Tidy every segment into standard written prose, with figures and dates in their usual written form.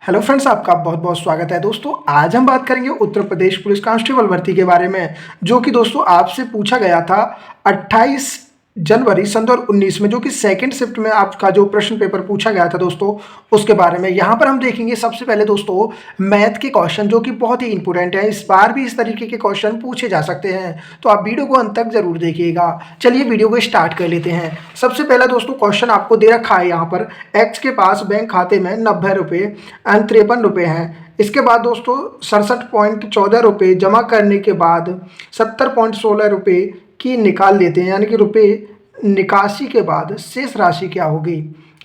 Hello friends, आपका बहुत बहुत स्वागत है दोस्तों। आज हम बात करेंगे उत्तर प्रदेश पुलिस कांस्टेबल भर्ती के बारे में, जो कि दोस्तों आपसे पूछा गया था 28 जनवरी सन 2019 में, जो कि सेकंड शिफ्ट में आपका जो प्रश्न पेपर पूछा गया था दोस्तों, उसके बारे में यहाँ पर हम देखेंगे। सबसे पहले दोस्तों मैथ के क्वेश्चन, जो कि बहुत ही इंपॉर्टेंट है, इस बार भी इस तरीके के क्वेश्चन पूछे जा सकते हैं, तो आप वीडियो को अंत तक जरूर देखिएगा। चलिए वीडियो को स्टार्ट कर लेते हैं। सबसे पहला दोस्तों क्वेश्चन आपको दे रखा है यहाँ पर, एक्स के पास बैंक खाते में 90 रुपये एंड 53 रुपये हैं। इसके बाद दोस्तों 67.14 रुपये जमा करने के बाद 70.16 रुपये की निकाल लेते हैं, यानी कि रुपये निकासी के बाद शेष राशि क्या होगी।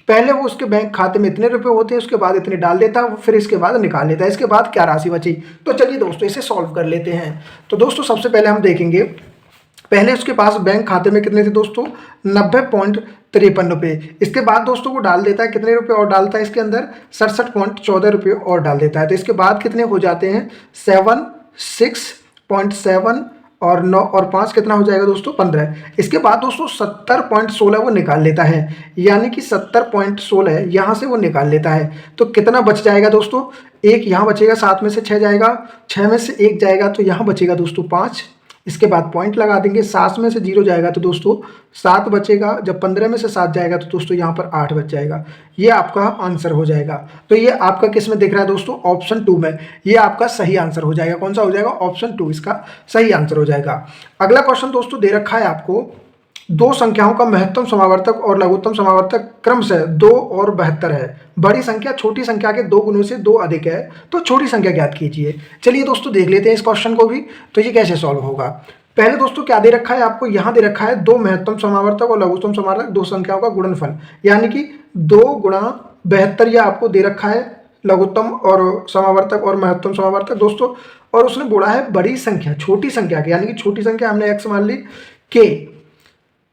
पहले वो उसके बैंक खाते में इतने रुपए होते हैं, उसके बाद इतने डाल देता है, फिर इसके बाद निकाल लेता है, इसके बाद क्या राशि बची। तो चलिए दोस्तों इसे सॉल्व कर लेते हैं। तो दोस्तों सबसे पहले हम देखेंगे, पहले उसके पास बैंक खाते में कितने थे दोस्तों, 90.53 रुपये। इसके बाद दोस्तों वो डाल देता है कितने रुपए और डालता है इसके अंदर, 67.14 रुपये और डाल देता है। तो इसके बाद कितने हो जाते हैं, 7, 6.7 और 9 और 5 कितना हो जाएगा दोस्तों, 15। इसके बाद दोस्तों 70.16 वो निकाल लेता है, यानी कि 70.16 यहाँ से वो निकाल लेता है। तो कितना बच जाएगा दोस्तों, एक यहाँ बचेगा, 7 में से 6 जाएगा, 6 में से 1 जाएगा, तो यहाँ बचेगा दोस्तों 5। इसके बाद पॉइंट लगा देंगे, 7 में से 0 जाएगा तो दोस्तों 7 बचेगा, जब 15 में से 7 जाएगा तो दोस्तों यहाँ पर 8 बच जाएगा। ये आपका आंसर हो जाएगा। तो ये आपका किस में दिख रहा है दोस्तों, ऑप्शन 2 में। ये आपका सही आंसर हो जाएगा। कौन सा हो जाएगा, ऑप्शन 2 इसका सही आंसर हो जाएगा। अगला क्वेश्चन दोस्तों दे रखा है आपको, दो संख्याओं का महत्तम समावर्तक और लघुत्तम समावर्तक क्रमशः 2 और 72 है। बड़ी संख्या छोटी संख्या के 2 गुणों से 2 अधिक है, तो छोटी संख्या ज्ञात कीजिए। चलिए दोस्तों देख लेते हैं इस क्वेश्चन को भी, तो ये कैसे सॉल्व होगा। पहले दोस्तों क्या दे रखा है आपको, यहाँ दे रखा है दो महत्तम समावर्तक और लघुत्तम समावर्तक, दो संख्याओं का गुणनफल, यानी कि 2 गुणा 72 यह आपको दे रखा है, लघुत्तम और समावर्तक और महत्तम समावर्तक दोस्तों। और उसने बोला है बड़ी संख्या छोटी संख्या के, यानी कि छोटी संख्या हमने x मान ली, के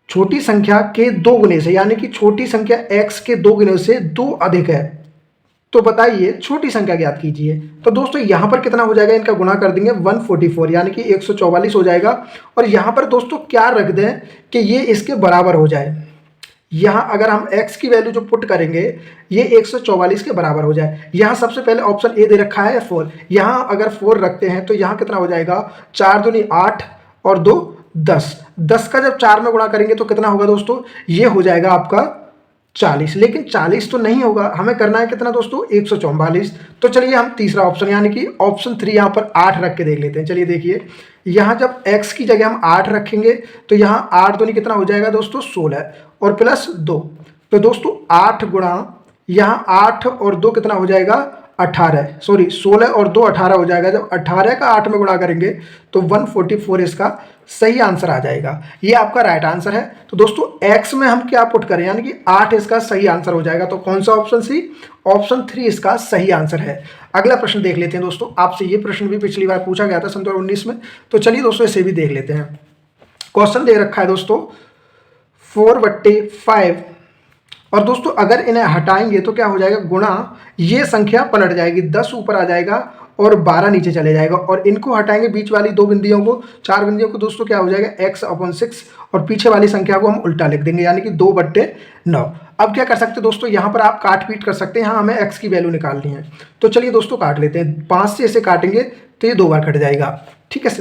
छोटी संख्या के 2 गुने से, यानी कि छोटी संख्या x के 2 गुने से 2 अधिक है, तो बताइए छोटी संख्या ज्ञात कीजिए। तो दोस्तों यहां पर कितना हो जाएगा, इनका गुणा कर देंगे 144, यानी कि 144 हो जाएगा। और यहां पर दोस्तों क्या रख दें कि ये इसके बराबर हो जाए। यहां अगर हम x की वैल्यू जो पुट करेंगे, ये 144 के बराबर हो जाए। यहां सबसे पहले ऑप्शन ए दे रखा है 4, यहां अगर 4 रखते हैं तो यहां कितना हो जाएगा, 4 दूनी 8 और 2 10। 10 का जब 4 में गुणा करेंगे तो कितना होगा दोस्तों, ये हो जाएगा आपका 40। लेकिन 40 तो नहीं होगा, हमें करना है कितना दोस्तों, 144। तो चलिए हम तीसरा ऑप्शन, यानी कि ऑप्शन 3 यहाँ पर 8 रख के देख लेते हैं। चलिए देखिए, यहाँ जब x की जगह हम 8 रखेंगे तो यहाँ 8 दूनी कितना हो जाएगा दोस्तों, 16 और प्लस 2। तो दोस्तों 8 गुणा यहाँ 8 और 2 कितना हो जाएगा, 18, सॉरी 16 और 2 18 हो जाएगा। जब 18 का 8 में गुणा करेंगे तो 144 इसका सही आंसर आ जाएगा। ये आपका राइट आंसर है। तो दोस्तों x में हम क्या पुट करें, यानी कि 8 इसका सही आंसर हो जाएगा। तो कौन सा ऑप्शन सी, ऑप्शन 3 इसका सही आंसर है। अगला प्रश्न देख लेते हैं दोस्तों। आपसे ये प्रश्न भी पिछली बार पूछा गया था सन 2019 में, तो चलिए दोस्तों इसे भी देख लेते हैं। क्वेश्चन दे रखा है दोस्तों 4/5, और दोस्तों अगर इन्हें हटाएंगे तो क्या हो जाएगा, गुणा ये संख्या पलट जाएगी, 10 ऊपर आ जाएगा और 12 नीचे चले जाएगा। और इनको हटाएंगे बीच वाली 2 बिंदियों को, 4 बिंदियों को दोस्तों क्या हो जाएगा, x/6, और पीछे वाली संख्या को हम उल्टा लिख देंगे, यानी कि 2/9। अब क्या कर सकते हैं दोस्तों, यहाँ पर आप काट पीट कर सकते हैं। यहाँ हमें x की वैल्यू निकालनी है, तो चलिए दोस्तों काट लेते हैं। 5 से इसे काटेंगे तो ये 2 बार कट जाएगा, ठीक है।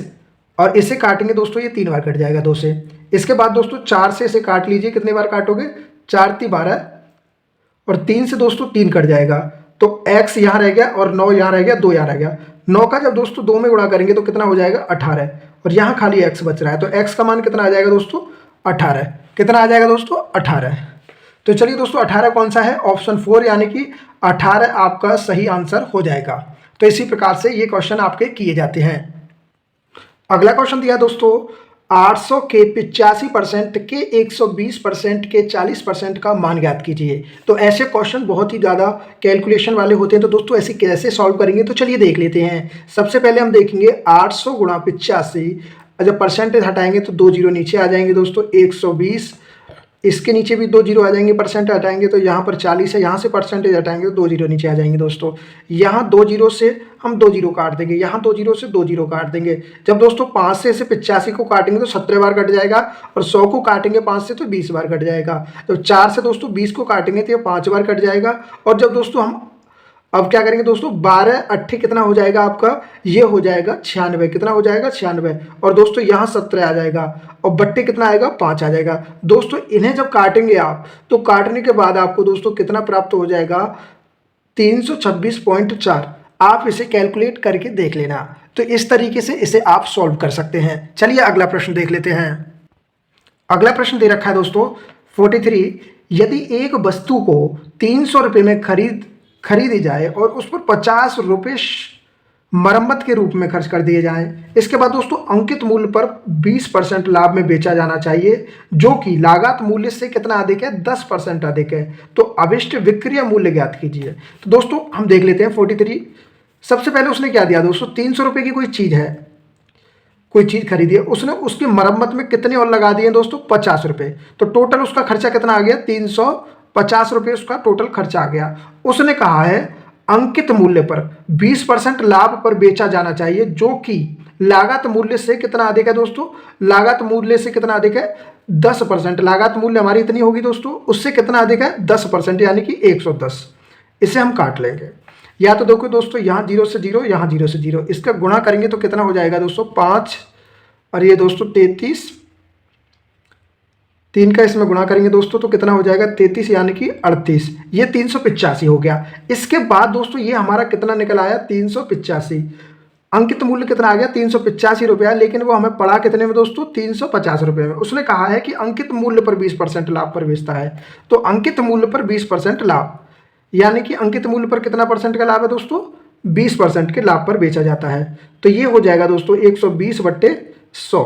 और इसे काटेंगे दोस्तों, ये 3 बार कट जाएगा 2 से। इसके बाद दोस्तों 4 से इसे काट लीजिए, कितने बार काटोगे, 4 × 3 = 12, और 3 से दोस्तों 3 कट जाएगा, तो x यहाँ रह गया और 9 यहाँ रह गया, 2 यहाँ रह गया। 9 का जब दोस्तों 2 में गुणा करेंगे तो कितना हो जाएगा, 18, और यहाँ खाली x बच रहा है, तो x का मान कितना आ जाएगा दोस्तों, 18। कितना आ जाएगा दोस्तों, 18। तो चलिए दोस्तों 18 कौन सा है, ऑप्शन 4, यानी कि 18 आपका सही आंसर हो जाएगा। तो इसी प्रकार से ये क्वेश्चन आपके किए जाते हैं। अगला क्वेश्चन दिया दोस्तों, 800 के 85% के 120% के 40% का मान ज्ञात कीजिए। तो ऐसे क्वेश्चन बहुत ही ज़्यादा कैलकुलेशन वाले होते हैं, तो दोस्तों ऐसे कैसे सॉल्व करेंगे, तो चलिए देख लेते हैं। सबसे पहले हम देखेंगे 800 × 85, जब परसेंटेज हटाएंगे तो 2 जीरो नीचे आ जाएंगे दोस्तों, 120, इसके नीचे भी 2 जीरो आ जाएंगे, परसेंट हटाएंगे तो यहाँ पर 40 है, यहाँ से परसेंटेज हटाएंगे तो 2 जीरो नीचे आ जाएंगे दोस्तों। यहाँ 2 जीरो से हम 2 जीरो काट देंगे, यहाँ 2 जीरो से 2 जीरो काट देंगे। जब दोस्तों 5 से इसे 85 को काटेंगे तो 17 बार कट जाएगा, और 100 को काटेंगे 5 से तो 20 बार कट जाएगा। जब 4 से दोस्तों 20 को काटेंगे तो ये 5 बार कट जाएगा। और जब दोस्तों हम अब क्या करेंगे दोस्तों, 12 अट्ठे कितना हो जाएगा आपका, ये हो जाएगा 96, कितना हो जाएगा 96, और दोस्तों यहाँ 17 आ जाएगा, और बट्टे कितना आएगा 5 आ जाएगा। दोस्तों इन्हें जब काटेंगे आप, तो काटने के बाद आपको दोस्तों कितना प्राप्त हो जाएगा, 326.4। आप इसे कैलकुलेट करके देख लेना। तो इस तरीके से इसे आप सॉल्व कर सकते हैं। चलिए अगला प्रश्न देख लेते हैं। अगला प्रश्न दे रखा है दोस्तों 43, यदि एक वस्तु को 300 रुपये में खरीदी जाए और उस पर 50 रुपये मरम्मत के रूप में खर्च कर दिए जाएं, इसके बाद दोस्तों अंकित मूल्य पर 20% लाभ में बेचा जाना चाहिए, जो कि लागत मूल्य से कितना अधिक है, 10% अधिक है। तो अभिष्ट विक्रय मूल्य ज्ञात कीजिए। तो दोस्तों हम देख लेते हैं 43। सबसे पहले उसने क्या दिया दोस्तों, 300 रुपये की कोई चीज़ है, कोई चीज़ खरीदी है, उसने उसकी मरम्मत में कितने और लगा दिए दोस्तों, 50 रुपये। तो टोटल उसका खर्चा कितना आ गया, 350 रुपये उसका टोटल खर्चा आ गया। उसने कहा है अंकित मूल्य पर 20% लाभ पर बेचा जाना चाहिए, जो कि लागत मूल्य से कितना अधिक है दोस्तों, लागत मूल्य से कितना अधिक है, 10%। लागत मूल्य हमारी इतनी होगी दोस्तों, उससे कितना अधिक है, 10%, यानी कि 110। इसे हम काट लेंगे। या तो देखो दोस्तों यहाँ 0 से 0, यहाँ 0 से 0, इसका गुणा करेंगे तो कितना हो जाएगा दोस्तों 5, और ये दोस्तों 33, 3 का इसमें गुणा करेंगे दोस्तों तो कितना हो जाएगा 33, यानी कि 38। ये 385 हो गया। इसके बाद दोस्तों ये हमारा कितना निकल आया, 385। अंकित मूल्य कितना आ गया, 385 रुपया, लेकिन वो हमें पड़ा कितने में दोस्तों, 350 रुपये में। उसने कहा है कि अंकित मूल्य पर 20% लाभ पर बेचता है। तो अंकित मूल्य पर 20% लाभ, यानी कि अंकित मूल्य पर कितना परसेंट का लाभ है दोस्तों, 20% के लाभ पर बेचा जाता है। तो ये हो जाएगा दोस्तों 120/100।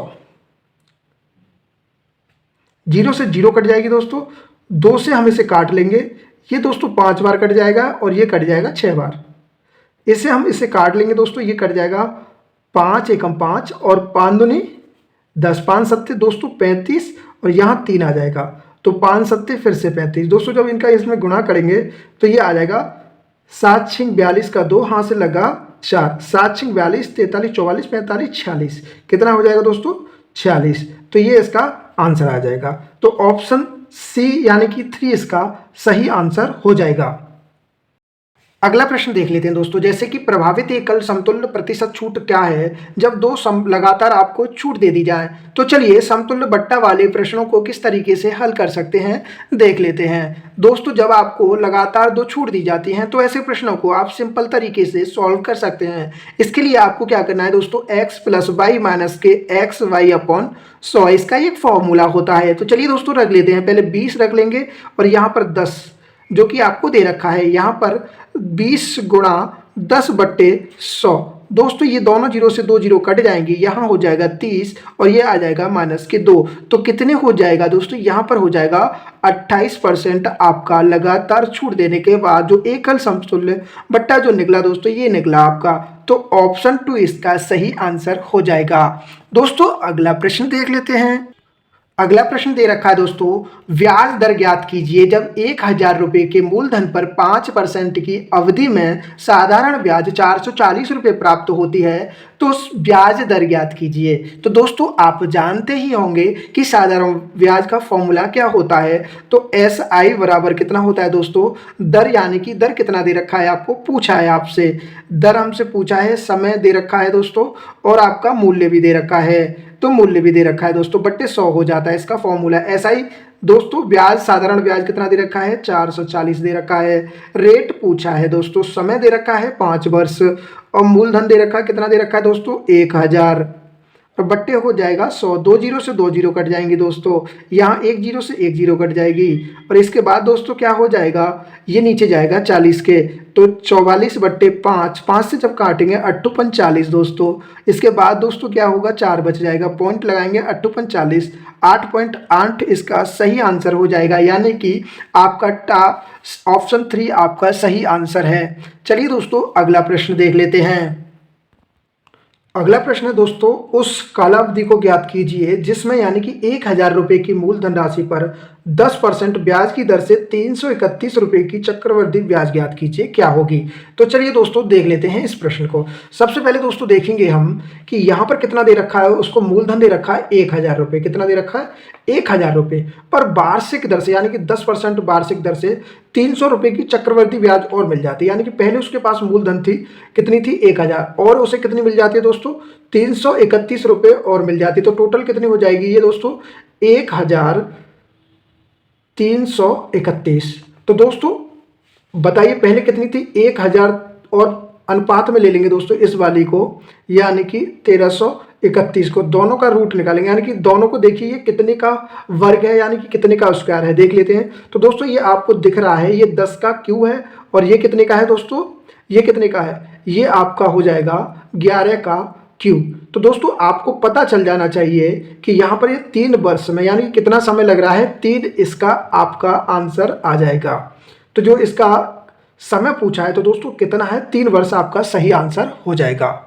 0 से 0 कट जाएगी दोस्तों, 2 से हम इसे काट लेंगे, ये दोस्तों 5 बार कट जाएगा, और ये कट जाएगा 6 बार। इसे हम इसे काट लेंगे दोस्तों, ये कट जाएगा 5 एकम 5, और 5 दूनी 10, 5 सत्ते दोस्तों 35, और यहाँ 3 आ जाएगा, तो 5 सत्ते फिर से 35। दोस्तों जब इनका इसमें गुणा करेंगे तो ये आ जाएगा 7 छिंग 42 का 2, हाथ से लगा 4, 7 छिंग 42, 43, 44, 45, 46, कितना हो जाएगा दोस्तों 46। तो ये इसका आंसर आ जाएगा। तो ऑप्शन सी यानी कि 3 इसका सही आंसर हो जाएगा। अगला प्रश्न देख लेते हैं दोस्तों, जैसे कि प्रभावित एकल समतुल्य प्रतिशत छूट क्या है जब दो लगातार आपको छूट दे दी जाए। तो चलिए समतुल्य बट्टा वाले प्रश्नों को किस तरीके से हल कर सकते हैं देख लेते हैं। दोस्तों जब आपको लगातार 2 छूट दी जाती हैं तो ऐसे प्रश्नों को आप सिंपल तरीके से सॉल्व कर सकते हैं। इसके लिए आपको क्या करना है दोस्तों, x + y - के xy/100 इसका एक फॉर्मूला होता है। तो चलिए दोस्तों रख लेते हैं, पहले 20 रख लेंगे, और यहाँ पर 10 जो कि आपको दे रखा है, यहाँ पर 20 × 10/100। दोस्तों ये दोनों 0 से 2 0 कट जाएंगे, यहाँ हो जाएगा 30, और ये आ जाएगा -2। तो कितने हो जाएगा दोस्तों, यहाँ पर हो जाएगा 28% आपका लगातार छूट देने के बाद जो एकल समतुल्य बट्टा जो निकला दोस्तों, ये निकला आपका। तो ऑप्शन 2 इसका सही आंसर हो जाएगा। दोस्तों अगला प्रश्न देख लेते हैं। अगला प्रश्न दे रखा है दोस्तों, ब्याज दर ज्ञात कीजिए जब 1000 रुपये के मूलधन पर 5% की अवधि में साधारण ब्याज 440 रुपये प्राप्त होती है, तो ब्याज दर ज्ञात कीजिए। तो दोस्तों आप जानते ही होंगे कि साधारण ब्याज का फॉर्मूला क्या होता है। तो SI बराबर कितना होता है दोस्तों, दर, यानी कि दर कितना दे रखा है, आपको पूछा है आपसे, दर हमसे पूछा है, समय दे रखा है दोस्तों, और आपका मूल्य भी दे रखा है। तो मूल्य भी दे रखा है दोस्तों, बट्टे 100 हो जाता है इसका फॉर्मूला। ऐसा ही दोस्तों ब्याज, साधारण ब्याज कितना दे रखा है, 440 दे रखा है। रेट पूछा है दोस्तों, समय दे रखा है 5 वर्ष, और मूलधन दे रखा है, कितना दे रखा है दोस्तों 1000, और बट्टे हो जाएगा 100। 2 0 से 2 0 कट जाएंगे दोस्तों, यहाँ 1 0 से 1 0 कट जाएगी, और इसके बाद दोस्तों क्या हो जाएगा, ये नीचे जाएगा 40 के, तो 44/5, 5 से जब काटेंगे 8 × 45 दोस्तों। इसके बाद दोस्तों क्या होगा, 4 बच जाएगा, पॉइंट लगाएंगे 8 × 45, 8.8 इसका सही आंसर हो जाएगा, यानी कि आपका ऑप्शन 3 आपका सही आंसर है। चलिए दोस्तों अगला प्रश्न देख लेते हैं। अगला प्रश्न है दोस्तों, उस कालावधि को ज्ञात कीजिए जिसमें यानी कि 1000 रुपये की मूलधन राशि पर 10% ब्याज की दर से 331 रुपये की चक्रवृद्धि ब्याज ज्ञात कीजिए, क्या होगी। तो चलिए दोस्तों देख लेते हैं इस प्रश्न को। सबसे पहले दोस्तों देखेंगे हम कि यहाँ पर कितना दे रखा है, उसको मूलधन दे रखा है 1000 रुपये, कितना दे रखा है 1000 रुपये, पर वार्षिक दर से यानी कि 10% वार्षिक दर से ₹300 की चक्रवर्ती ब्याज और मिल जाती है। यानी कि पहले उसके पास मूलधन थी, कितनी थी 1000, और उसे कितनी मिल जाती है दोस्तों ₹331 और मिल जाती है। तो टोटल कितनी हो जाएगी ये दोस्तों 1331। तो दोस्तों बताइए पहले कितनी थी 1000, और अनुपात में ले लेंगे दोस्तों इस वाली को, यानी कि 1331 को, दोनों का रूट निकालेंगे, यानी कि दोनों को देखिए ये कितने का वर्ग है, यानी कि कितने का स्क्वायर है, देख लेते हैं। तो दोस्तों ये आपको दिख रहा है, ये 10 का क्यू है, और ये कितने का है दोस्तों, ये कितने का है, ये आपका हो जाएगा 11 का क्यू। तो दोस्तों आपको पता चल जाना चाहिए कि यहाँ पर ये 3 वर्ष में, यानी कि कितना समय लग रहा है 3, इसका आपका आंसर आ जाएगा। तो जो इसका समय पूछा है तो दोस्तों कितना है 3 वर्ष आपका सही आंसर हो जाएगा।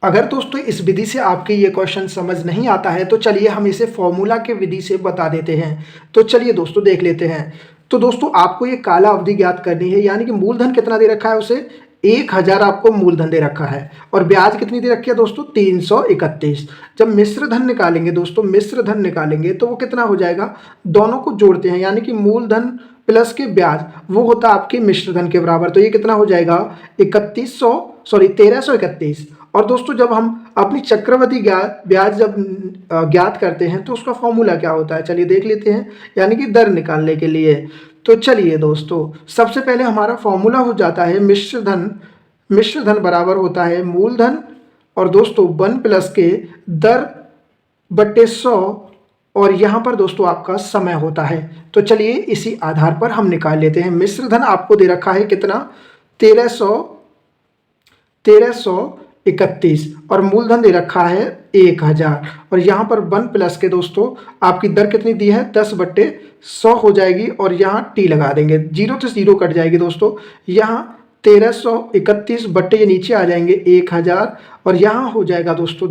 अगर दोस्तों इस विधि से आपके ये क्वेश्चन समझ नहीं आता है तो चलिए हम इसे फॉर्मूला के विधि से बता देते हैं। तो चलिए दोस्तों देख लेते हैं। तो दोस्तों आपको ये काला अवधि ज्ञात करनी है, यानी कि मूलधन कितना दे रखा है उसे 1000 आपको मूलधन दे रखा है, और ब्याज कितनी दे रखी है दोस्तों 331। जब मिश्र धन निकालेंगे दोस्तों, मिश्र धन निकालेंगे तो वो कितना हो जाएगा, दोनों को जोड़ते हैं, यानी कि मूलधन प्लस के ब्याज वो होता है आपके मिश्र धन के बराबर। तो ये कितना हो जाएगा 1331। और दोस्तों जब हम अपनी चक्रवृद्धि ब्याज जब ज्ञात करते हैं तो उसका फॉर्मूला क्या होता है, चलिए देख लेते हैं, यानी कि दर निकालने के लिए। तो चलिए दोस्तों सबसे पहले हमारा फॉर्मूला हो जाता है मिश्र धन बराबर होता है मूलधन और दोस्तों 1 प्लस के दर बट्टे 100, और यहाँ पर दोस्तों आपका समय होता है। तो चलिए इसी आधार पर हम निकाल लेते हैं। मिश्र धन आपको दे रखा है कितना 1331, और मूलधन दे रखा है 1000, और यहाँ पर 1 प्लस के दोस्तों आपकी दर कितनी दी है 10/100 हो जाएगी, और यहाँ टी लगा देंगे, 0 से 0 कट जाएगी दोस्तों। यहाँ 1331 बट्टे ये नीचे आ जाएंगे 1000, और यहाँ हो जाएगा दोस्तों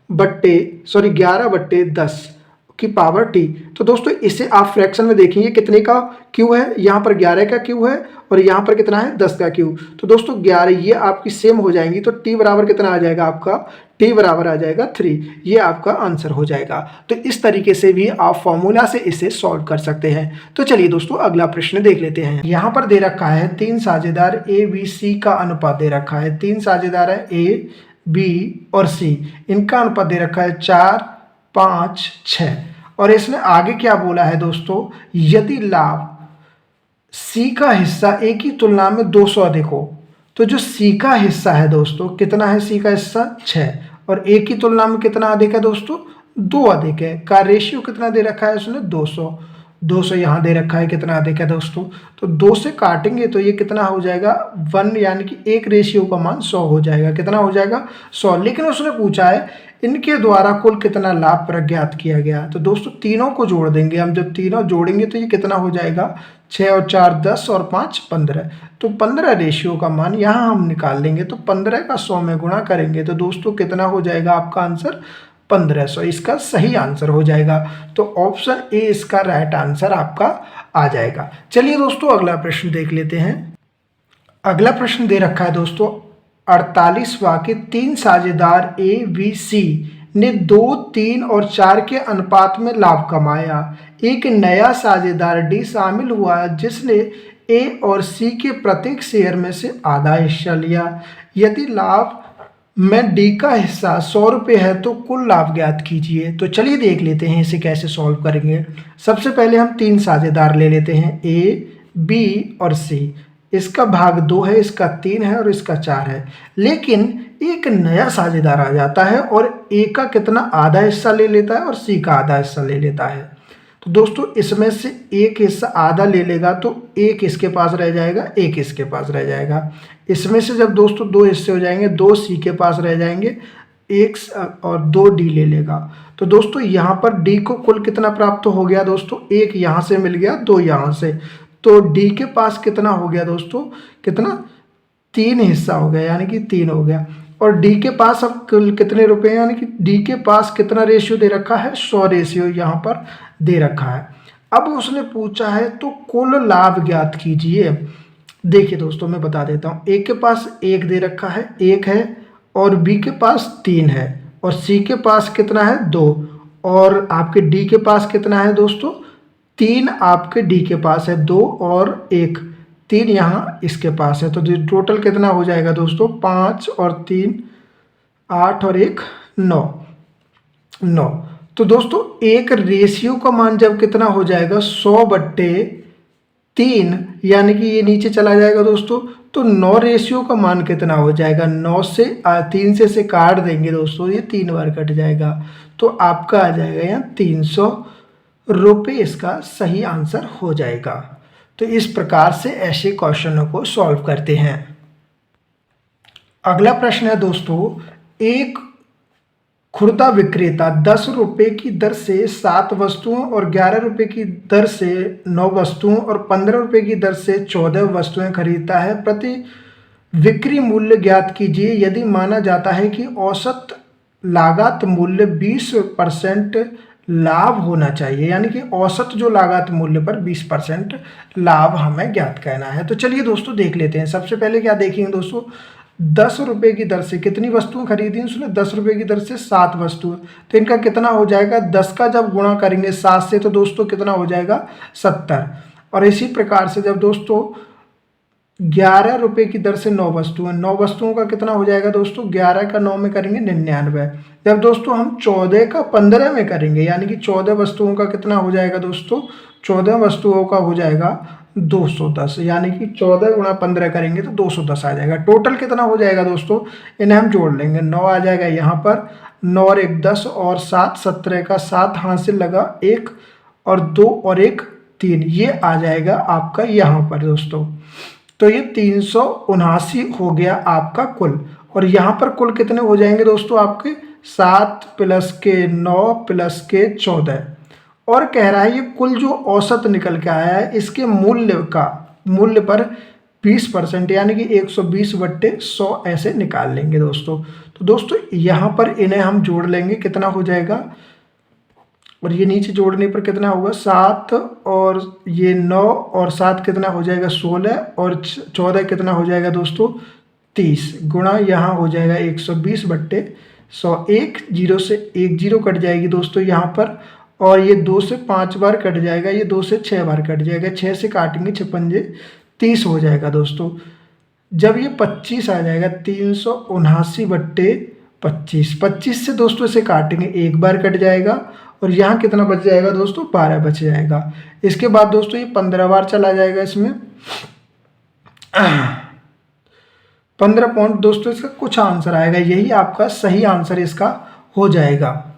11/10 की पावर टी। तो दोस्तों इसे आप फ्रैक्शन में देखेंगे कितने का क्यू है, यहाँ पर 11 का क्यू है, और यहाँ पर कितना है 10 का क्यू। तो दोस्तों 11 ये आपकी सेम हो जाएंगी, तो टी बराबर कितना आ जाएगा आपका, टी बराबर आ जाएगा 3, ये आपका आंसर हो जाएगा। तो इस तरीके से भी आप फॉर्मूला से इसे सॉल्व कर सकते हैं। तो चलिए दोस्तों अगला प्रश्न देख लेते हैं। यहाँ पर दे रखा है 3 साझेदार ए बी सी का अनुपात दे रखा है, 3 साझेदार है ए बी और सी, इनका अनुपात दे रखा है 4, 5, 6, और इसने आगे क्या बोला है दोस्तों, यदि लाभ सी का हिस्सा ए की तुलना में 200 अधिक हो, तो जो सी का हिस्सा है दोस्तों कितना है, सी का हिस्सा 6, और ए की तुलना में कितना अधिक है दोस्तों 2 अधिक है, का रेशियो कितना दे रखा है उसने 200 यहाँ दे रखा है, कितना अधिक है दोस्तों, तो 2 से काटेंगे तो ये कितना हो जाएगा 1, यानी कि एक रेशियो का मान 100 हो जाएगा, कितना हो जाएगा 100। लेकिन उसने पूछा है इनके द्वारा कुल कितना लाभ प्रज्ञात किया गया। तो दोस्तों तीनों को जोड़ देंगे हम, जब तीनों जोड़ेंगे तो ये कितना हो जाएगा 6 और 4 10 और 5 15, तो 15 रेशियो का मान यहाँ हम निकाल लेंगे। तो 15 का 100 में गुणा करेंगे तो दोस्तों कितना हो जाएगा आपका आंसर 1500, इसका सही आंसर हो जाएगा। तो ऑप्शन ए इसका राइट आंसर आपका आ जाएगा। चलिए दोस्तों अगला प्रश्न देख लेते हैं। अगला प्रश्न दे रखा है दोस्तों 48वां के 3 साझेदार ए बी सी ने 2, 3 और 4 के अनुपात में लाभ कमाया। एक नया साझेदार डी शामिल हुआ जिसने ए और सी के प्रत्येक शेयर में से आधा हिस्सा लिया। यदि लाभ में डी का हिस्सा 100 रुपये है तो कुल लाभ ज्ञात कीजिए। तो चलिए देख लेते हैं इसे कैसे सॉल्व करेंगे। सबसे पहले हम 3 साझेदार ले लेते हैं ए बी और सी, इसका भाग 2 है, इसका 3 है और इसका 4 है। लेकिन एक नया साझेदार आ जाता है और ए का कितना आधा हिस्सा ले लेता है और सी का आधा हिस्सा ले लेता है। तो दोस्तों इसमें से एक हिस्सा आधा ले लेगा तो एक इसके पास रह जाएगा, एक इसके पास रह जाएगा। इसमें से जब दोस्तों 2 हिस्से हो जाएंगे, 2 सी के पास रह जाएंगे, एक और 2 डी ले लेगा। तो दोस्तों यहाँ पर डी को कुल कितना प्राप्त हो गया दोस्तों, एक यहाँ से मिल गया, 2 यहाँ से, तो डी के पास कितना हो गया दोस्तों, कितना 3 हिस्सा हो गया, यानी कि 3 हो गया। और डी के पास अब कुल कितने रुपए हैं, यानी कि डी के पास कितना रेशियो दे रखा है, 100 रेशियो यहाँ पर दे रखा है। अब उसने पूछा है तो कुल लाभ ज्ञात कीजिए। देखिए दोस्तों मैं बता देता हूँ, ए के पास 1 दे रखा है, 1 है, और बी के पास 3 है, और सी के पास कितना है 2, और आपके डी के पास कितना है दोस्तों 3 आपके डी के पास है, 2 और 1, 3 यहाँ इसके पास है। तो टोटल कितना हो जाएगा दोस्तों, 5 और 3 8 और 1 9, 9। तो दोस्तों एक रेशियो का मान जब कितना हो जाएगा 100/3, यानी कि ये नीचे चला जाएगा दोस्तों, तो 9 रेशियो का मान कितना हो जाएगा, 9 से 3 से काट देंगे दोस्तों, ये 3 बार कट जाएगा, तो आपका आ जाएगा यहाँ 300 रुपये, इसका सही आंसर हो जाएगा। तो इस प्रकार से ऐसे क्वेश्चनों को सॉल्व करते हैं। अगला प्रश्न है दोस्तों, एक खुदरा विक्रेता 10 रुपये की दर से 7 वस्तुओं और 11 रुपये की दर से 9 वस्तुओं और 15 रुपये की दर से 14 वस्तुएं खरीदता है। प्रति बिक्री मूल्य ज्ञात कीजिए यदि माना जाता है कि औसत लागत मूल्य 20% लाभ होना चाहिए, यानी कि औसत जो लागत मूल्य पर 20% लाभ हमें ज्ञात करना है। तो चलिए दोस्तों देख लेते हैं। सबसे पहले क्या देखेंगे दोस्तों, 10 रुपये की दर से कितनी वस्तुएं खरीदी, उसने 10 रुपये की दर से 7 वस्तुएं, तो इनका कितना हो जाएगा, 10 का जब गुणा करेंगे 7 से तो दोस्तों कितना हो जाएगा 70। और इसी प्रकार से जब दोस्तों 11 रुपये की दर से 9 वस्तुएं, 9 वस्तुओं का कितना हो जाएगा दोस्तों, 11 का 9 में करेंगे 99। जब दोस्तों हम 14 का 15 में करेंगे, यानी कि 14 वस्तुओं का कितना हो जाएगा दोस्तों, 14 वस्तुओं का हो जाएगा 210, यानी कि 14 गुणा 15 करेंगे तो 210 आ जाएगा। टोटल कितना हो जाएगा दोस्तों, इन्हें हम जोड़ लेंगे, 9 आ जाएगा यहाँ पर, 9 और 1 10 और 7 17 का 7 हासिल लगा 1 और 2 और 1 3, ये आ जाएगा आपका यहाँ पर दोस्तों। तो ये 379 हो गया आपका कुल। और यहाँ पर कुल कितने हो जाएंगे दोस्तों आपके, 7 प्लस के 9 प्लस के 14, और कह रहा है ये कुल जो औसत निकल के आया है इसके मूल्य पर 20%, यानी कि 120/100 ऐसे निकाल लेंगे दोस्तों। तो दोस्तों यहाँ पर इन्हें हम जोड़ लेंगे, कितना हो जाएगा, और ये नीचे जोड़ने पर कितना होगा, 7 और ये 9 और 7 कितना हो जाएगा 16 और 14 कितना हो जाएगा दोस्तों 30, गुणा यहाँ हो जाएगा 120/100, 1 0 से 1 0 कट जाएगी दोस्तों यहाँ पर, और ये 2 से 5 बार कट जाएगा, ये 2 से 6 बार कट जाएगा, 6 से काटेंगे 6 पंजे 30 हो जाएगा दोस्तों। जब ये 25 आ जाएगा, 379/25, 25 से दोस्तों इसे काटेंगे 1 बार कट जाएगा, और यहाँ कितना बच जाएगा दोस्तों 12 बच जाएगा। इसके बाद दोस्तों ये 15 बार चला जाएगा, इसमें 15 पॉइंट दोस्तों इसका कुछ आंसर आएगा, यही आपका सही आंसर इसका हो जाएगा।